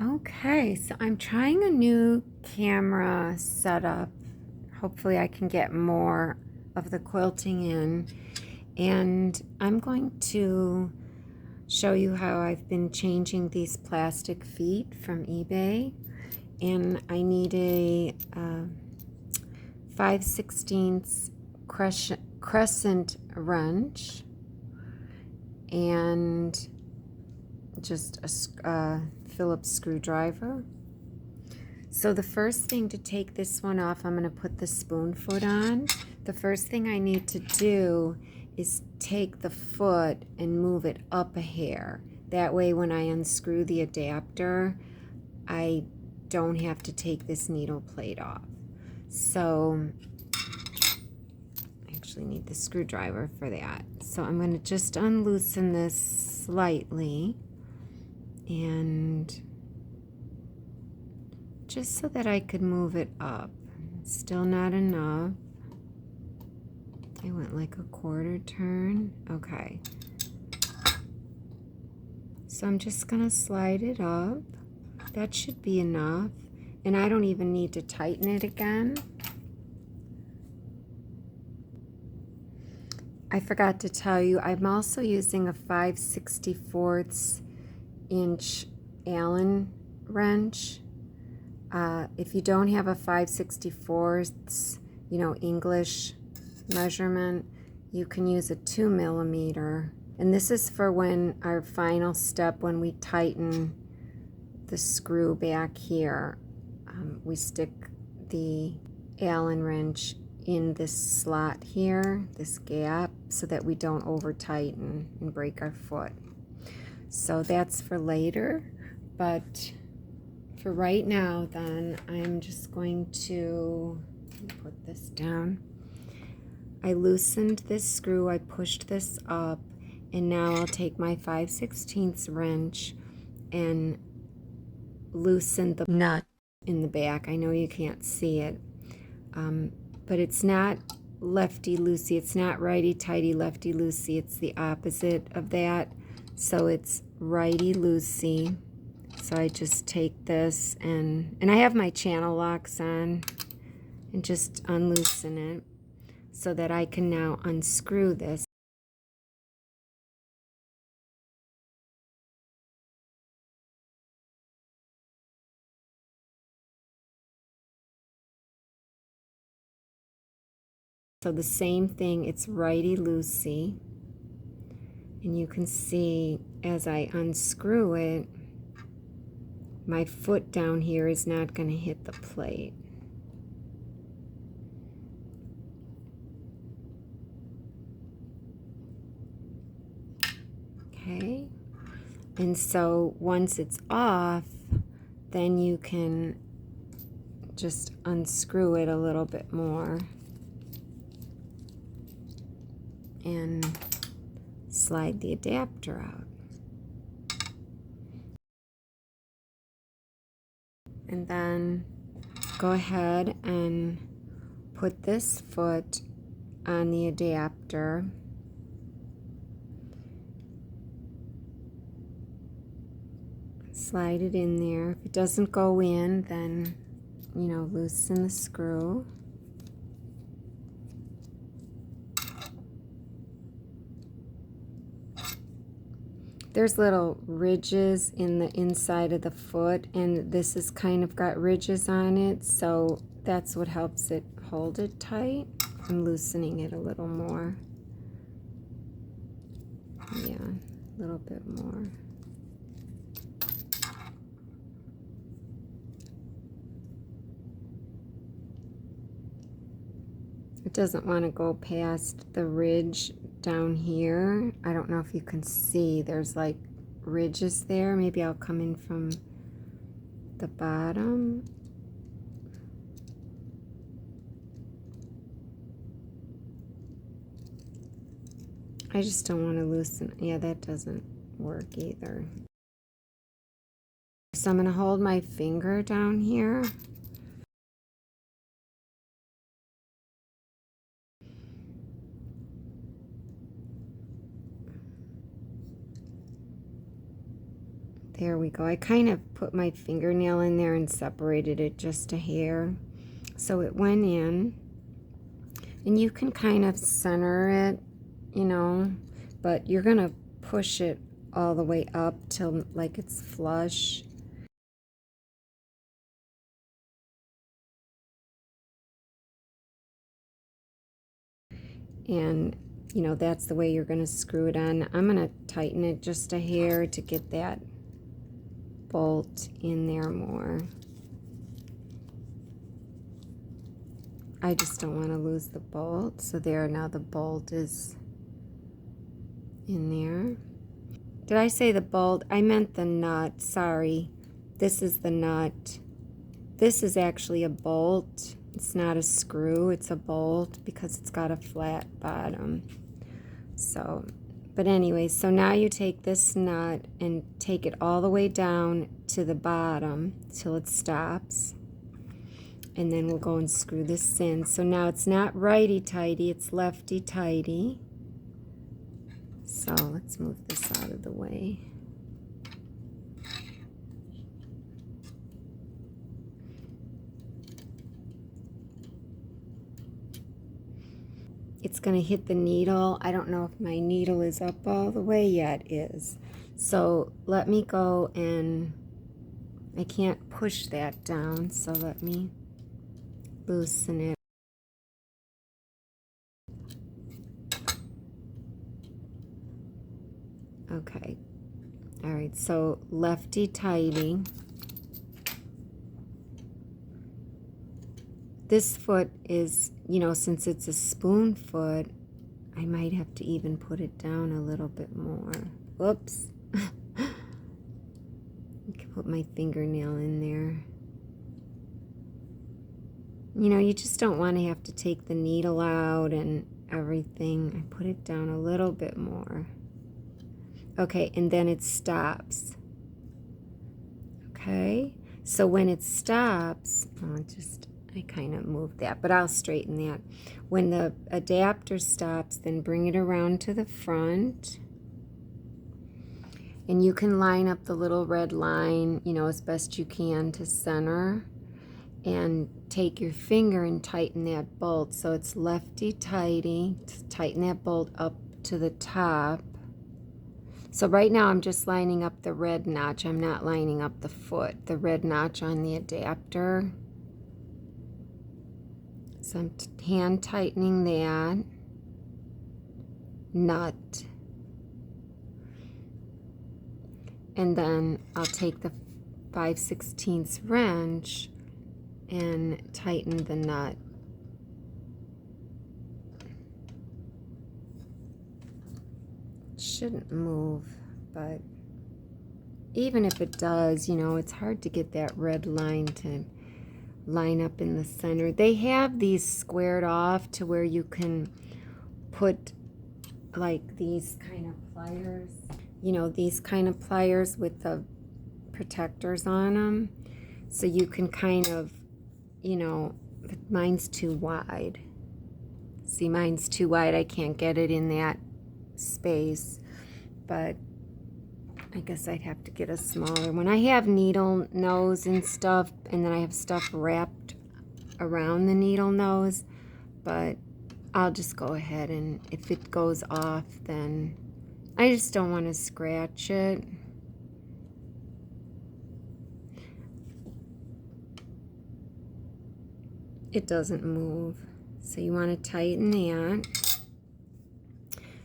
Okay, so I'm trying a new camera setup. Hopefully I can get more of the quilting in. And I'm going to show you how I've been changing these plastic feet from eBay. And I need a 5/16 crescent wrench and just a Phillips screwdriver. So the first thing to take this one off, I'm going to put the spoon foot on. The first thing I need to do is take the foot and move it up a hair. That way when I unscrew the adapter, I don't have to take this needle plate off. So I actually need the screwdriver for that. So I'm going to just unloosen this slightly, and just so that I could move it up. Still not enough. I went like a quarter turn. Okay. So I'm just gonna slide it up. That should be enough. And I don't even need to tighten it again. I forgot to tell you, I'm also using a 5/64 inch Allen wrench. If you don't have a 5/64, English measurement, you can use a 2mm. And this is for when our final step, when we tighten the screw back here, we stick the Allen wrench in this slot here, this gap, so that we don't over tighten and break our foot. So that's for later, but for right now, then I'm just going to put this down. I loosened this screw, I pushed this up, and now I'll take my 5/16 wrench and loosen the nut in the back. I know you can't see it, but it's not lefty-loosey. It's not righty-tighty, lefty-loosey. It's the opposite of that. So it's righty-loosey. So I just take this and I have my channel locks on, and just unloosen it so that I can now unscrew this. So the same thing, it's righty-loosey. And you can see as I unscrew it, my foot down here is not going to hit the plate. Okay, and so once it's off, then you can just unscrew it a little bit more and slide the adapter out. And then go ahead and put this foot on the adapter. Slide it in there. If it doesn't go in, then, loosen the screw. There's little ridges in the inside of the foot, and this has kind of got ridges on it, so that's what helps it hold it tight. I'm loosening it a little more. Yeah, a little bit more. It doesn't want to go past the ridge down here. I don't know if you can see, there's like ridges there. Maybe I'll come in from the bottom. I just don't want to loosen. Yeah, that doesn't work either. So I'm going to hold my finger down here. There we go. I kind of put my fingernail in there and separated it just a hair. So it went in. And you can kind of center it, you know, but you're going to push it all the way up till like it's flush. And, you know, that's the way you're going to screw it on. I'm going to tighten it just a hair to get that bolt in there more. I just don't want to lose the bolt. So there, now the bolt is in there. Did I say the bolt? I meant the nut. Sorry. This is the nut. This is actually a bolt. It's not a screw. It's a bolt because it's got a flat bottom. So, but anyway, so now you take this nut and take it all the way down to the bottom till it stops. And then we'll go and screw this in. So now it's not righty-tighty, it's lefty-tighty. So let's move this out of the way. It's going to hit the needle. I don't know if my needle is up all the way yet. It is. So let me go and I can't push that down. So let me loosen it. Okay. All right. So lefty tighty. This foot is, you know, since it's a spoon foot, I might have to even put it down a little bit more. Whoops. I can put my fingernail in there. You know, you just don't want to have to take the needle out and everything. I put it down a little bit more. Okay, and then it stops. Okay, so when it stops, I kind of moved that, but I'll straighten that. When the adapter stops, then bring it around to the front. And you can line up the little red line, you know, as best you can to center. And take your finger and tighten that bolt. So it's lefty-tighty. Tighten that bolt up to the top. So right now I'm just lining up the red notch. I'm not lining up the foot, the red notch on the adapter. So I'm hand tightening that nut. And then I'll take the 5/16 wrench and tighten the nut. Shouldn't move, but even if it does, you know, it's hard to get that red line to line up in the center. They have these squared off to where you can put like these kind of pliers, you know, these kind of pliers with the protectors on them. So you can kind of, you know, mine's too wide. See, mine's too wide. I can't get it in that space, but I guess I'd have to get a smaller one. I have needle nose and stuff, and then I have stuff wrapped around the needle nose, but I'll just go ahead, and if it goes off, then I just don't want to scratch it. It doesn't move, so you want to tighten that.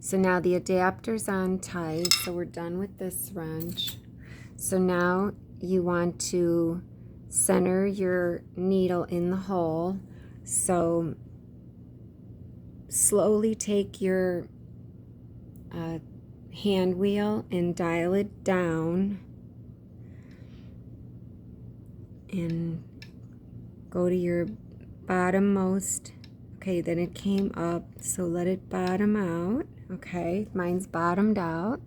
So now the adapter's on tight, so we're done with this wrench. So now you want to center your needle in the hole. So slowly take your hand wheel and dial it down and go to your bottommost. Okay, then it came up, so let it bottom out. Okay, mine's bottomed out.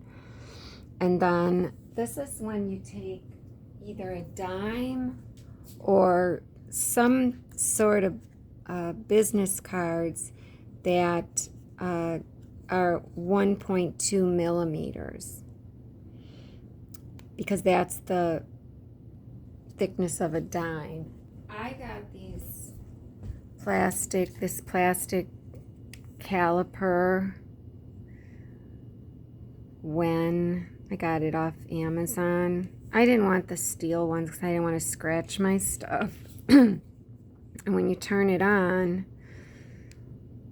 And then this is when you take either a dime or some sort of business cards that are 1.2 millimeters, because that's the thickness of a dime. I got these this plastic caliper when I got it off Amazon. I didn't want the steel ones because I didn't want to scratch my stuff. And when you turn it on,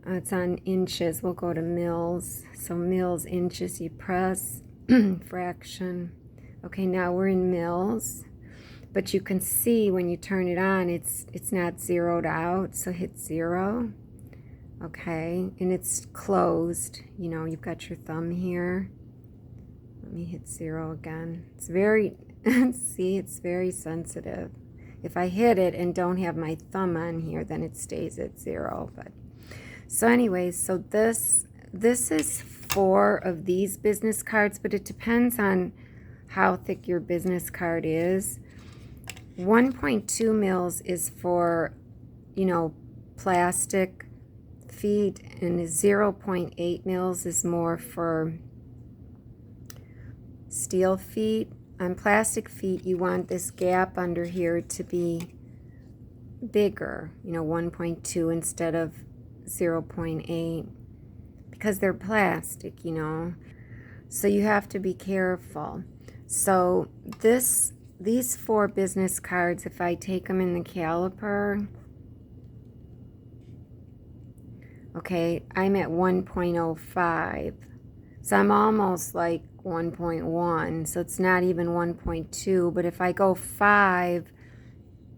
it's on inches. We'll go to mils. So mils, inches, you press, fraction. Okay, now we're in mils. But you can see when you turn it on, it's not zeroed out, so hit 0. Okay, and it's closed. You know, you've got your thumb here. Let me hit 0 again. It's very, see, it's very sensitive. If I hit it and don't have my thumb on here, then it stays at 0. But so anyways, so this is 4 of these business cards, but it depends on how thick your business card is. 1.2 mils is for, you know, plastic feet, and 0.8 mils is more for steel feet. On plastic feet, you want this gap under here to be bigger, you know, 1.2 instead of 0.8, because they're plastic, you know. So you have to be careful. So these 4 business cards, if I take them in the caliper, okay, I'm at 1.05. So I'm almost like 1.1. So it's not even 1.2. But if I go 5,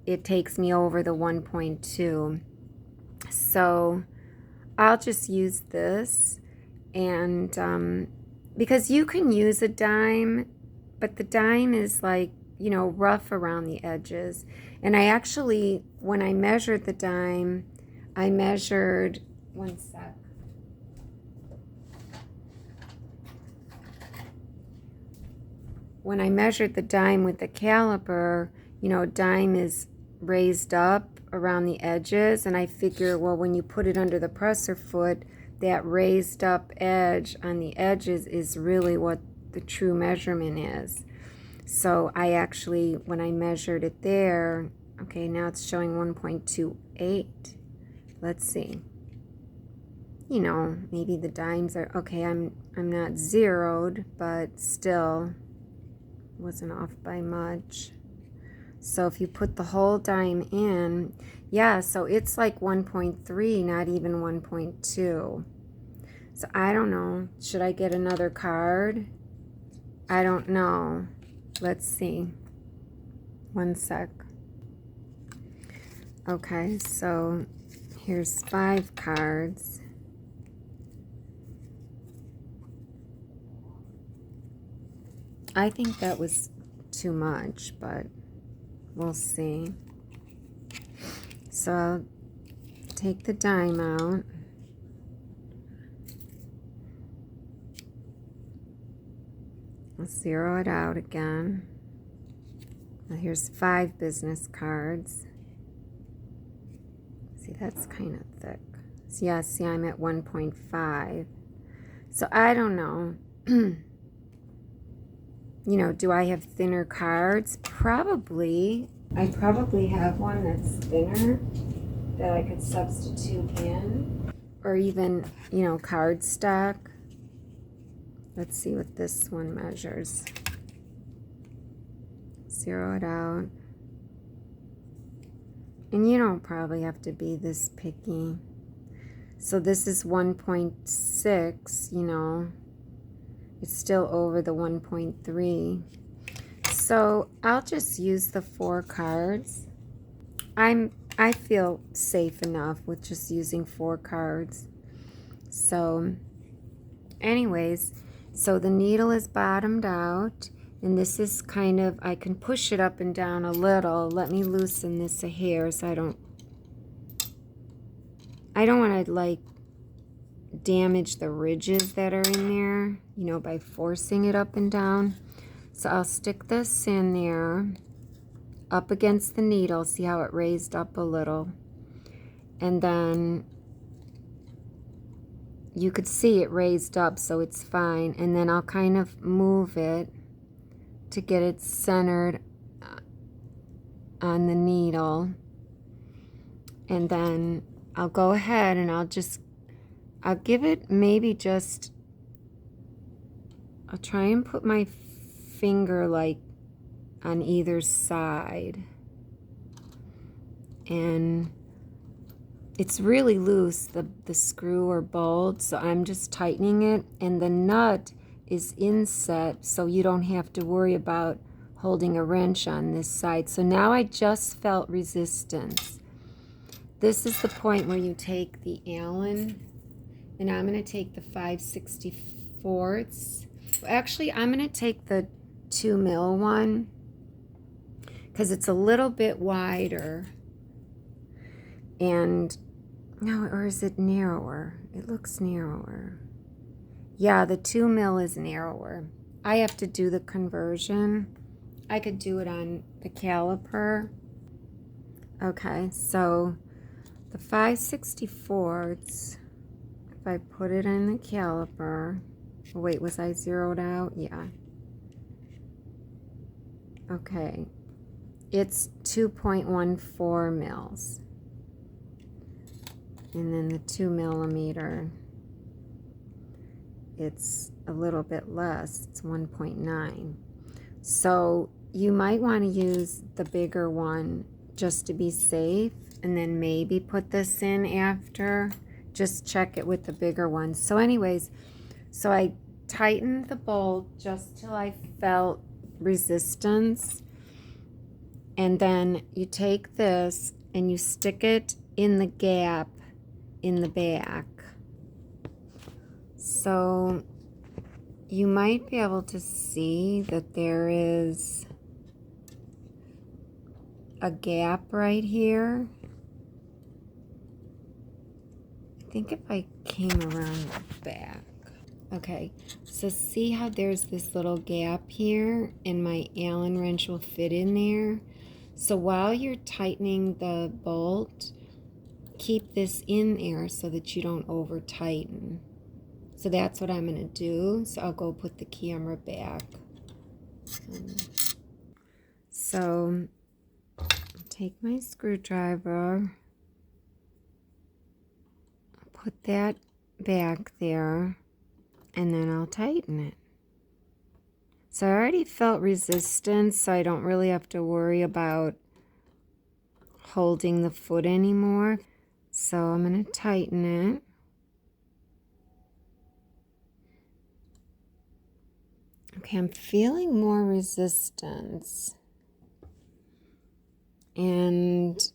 it takes me over the 1.2. So I'll just use this. And because you can use a dime, but the dime is like, you know, rough around the edges. And I actually, when I measured the dime, I measured, one sec. When I measured the dime with the caliper, you know, dime is raised up around the edges, and I figure, well, when you put it under the presser foot, that raised up edge on the edges is really what the true measurement is. So I actually, when I measured it there, okay, now it's showing 1.28. Let's see. You know, maybe the dimes are, okay, I'm not zeroed, but still wasn't off by much. So if you put the whole dime in, yeah, so it's like 1.3, not even 1.2. So I don't know. Should I get another card? I don't know. Let's see. One sec. Okay, so here's 5 cards. I think that was too much, but we'll see. So I'll take the dime out. I'll zero it out again. Now here's 5 business cards. See, that's kind of thick. So yeah, see, I'm at 1.5. So I don't know. You know, do I have thinner cards? Probably. I probably have one that's thinner that I could substitute in. Or even, you know, cardstock. Let's see what this one measures. Zero it out. And you don't probably have to be this picky. So this is 1.6, you know. It's still over the 1.3. So I'll just use the 4 cards. I feel safe enough with just using 4 cards. So anyways, so the needle is bottomed out, and this is kind of, I can push it up and down a little. Let me loosen this a hair so I don't want to like damage the ridges that are in there, you know, by forcing it up and down. So I'll stick this in there up against the needle. See how it raised up a little? And then you could see it raised up, so it's fine. And then I'll kind of move it to get it centered on the needle. And then I'll go ahead and I'll give it maybe just, I'll try and put my finger like on either side. And it's really loose, the screw or bolt, so I'm just tightening it. And the nut is inset, so you don't have to worry about holding a wrench on this side. So now I just felt resistance. This is the point where you take the Allen, and I'm going to take the 5/64. Actually, I'm going to take the 2mm one because it's a little bit wider. And no, or is it narrower? It looks narrower. Yeah, the 2mm is narrower. I have to do the conversion. I could do it on the caliper. Okay, so the 5/64, if I put it in the caliper, oh wait, was I zeroed out? Yeah. Okay, it's 2.14 mils. And then the 2mm, it's a little bit less, it's 1.9. So you might want to use the bigger one just to be safe, and then maybe put this in after. Just check it with the bigger one. So anyways, so I tightened the bolt just till I felt resistance. And then you take this and you stick it in the gap in the back. So you might be able to see that there is a gap right here. I think if I came around the back. Okay, so see how there's this little gap here, and my Allen wrench will fit in there. So while you're tightening the bolt, keep this in there so that you don't over tighten. So that's what I'm going to do. So I'll go put the camera back. So take my screwdriver, put that back there, and then I'll tighten it. So I already felt resistance, so I don't really have to worry about holding the foot anymore. So I'm going to tighten it. Okay, I'm feeling more resistance. And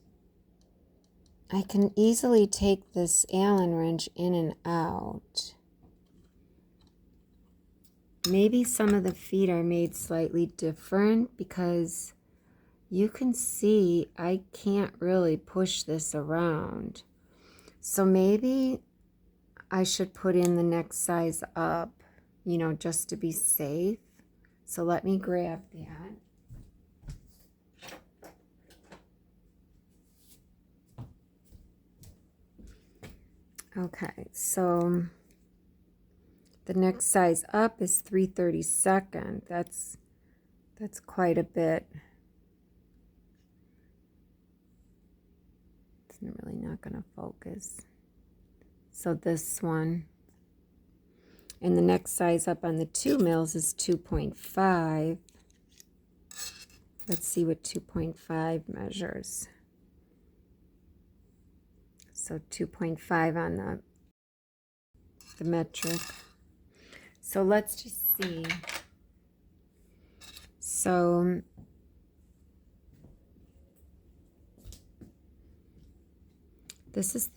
I can easily take this Allen wrench in and out. Maybe some of the feet are made slightly different because you can see I can't really push this around. So maybe I should put in the next size up, you know, just to be safe. So let me grab that. Okay, so the next size up is 3/32. That's quite a bit. It's really not going to focus. So this one. And the next size up on the 2mm is 2.5. Let's see what 2.5 measures. So 2.5 on the metric. So let's just see. So this is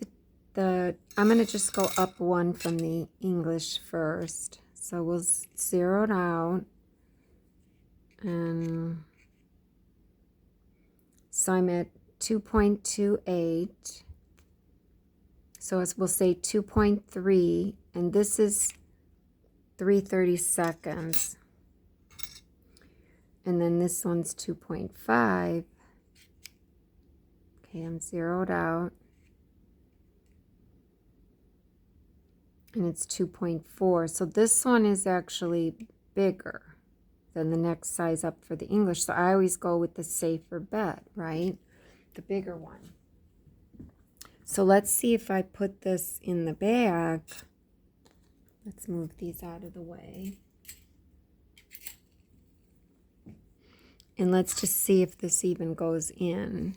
the I'm going to just go up one from the English first. So we'll zero it out. And so I'm at 2.28. So as we'll say 2.3, and this is 3/32. And then this one's 2.5. Okay, I'm zeroed out. And it's 2.4. So this one is actually bigger. than the next size up for the English. So I always go with the safer bet, right? The bigger one. So let's see if I put this in the back. Let's move these out of the way. And let's just see if this even goes in.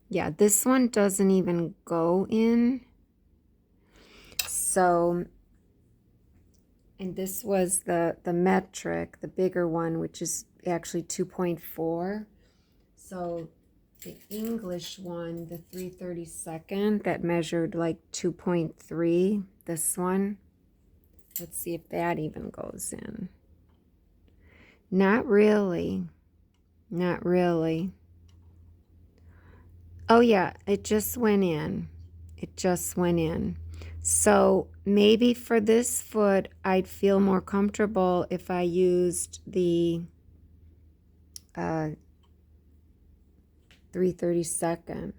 Yeah, this one doesn't even go in. So, and this was the metric, the bigger one, which is actually 2.4. So the English one, the 3/32, that measured like 2.3, this one. Let's see if that even goes in. Not really. Not really. Oh yeah, it just went in. It just went in. So maybe for this foot, I'd feel more comfortable if I used the 3/32.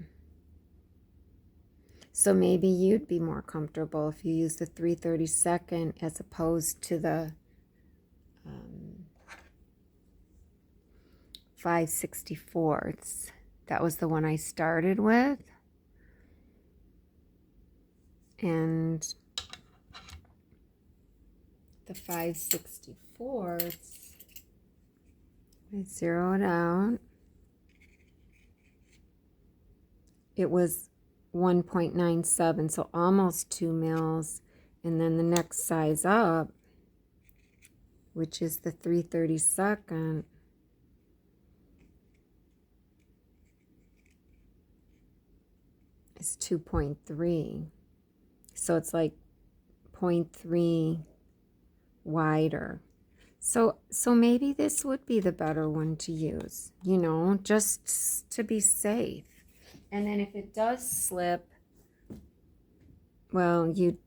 So maybe you'd be more comfortable if you use the 3/32 as opposed to the 5/64. That was the one I started with. And the 5/64, I zero it out. It was 1.97, so almost 2 mils. And then the next size up, which is the 3/32, is 2.3. So it's like 0.3 wider. So maybe this would be the better one to use, you know, just to be safe. And then if it does slip, well, you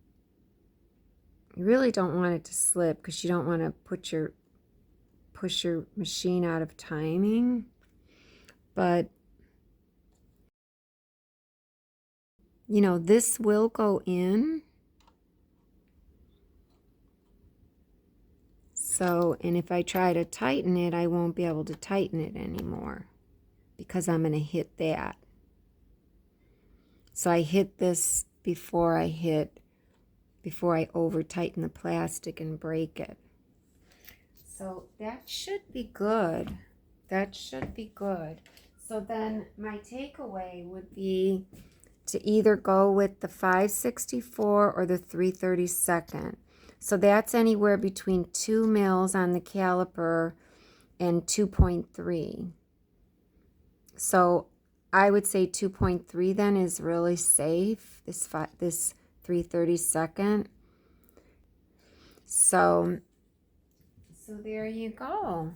really don't want it to slip because you don't want to push your machine out of timing. But you know, this will go in. So, and if I try to tighten it, I won't be able to tighten it anymore because I'm going to hit that. So I hit this before I over tighten the plastic and break it. So that should be good. That should be good. So then my takeaway would be to either go with the 5/64 or the 3/32. So that's anywhere between 2 mils on the caliper and 2.3. So I would say 2.3 then is really safe, this 3/32. So there you go.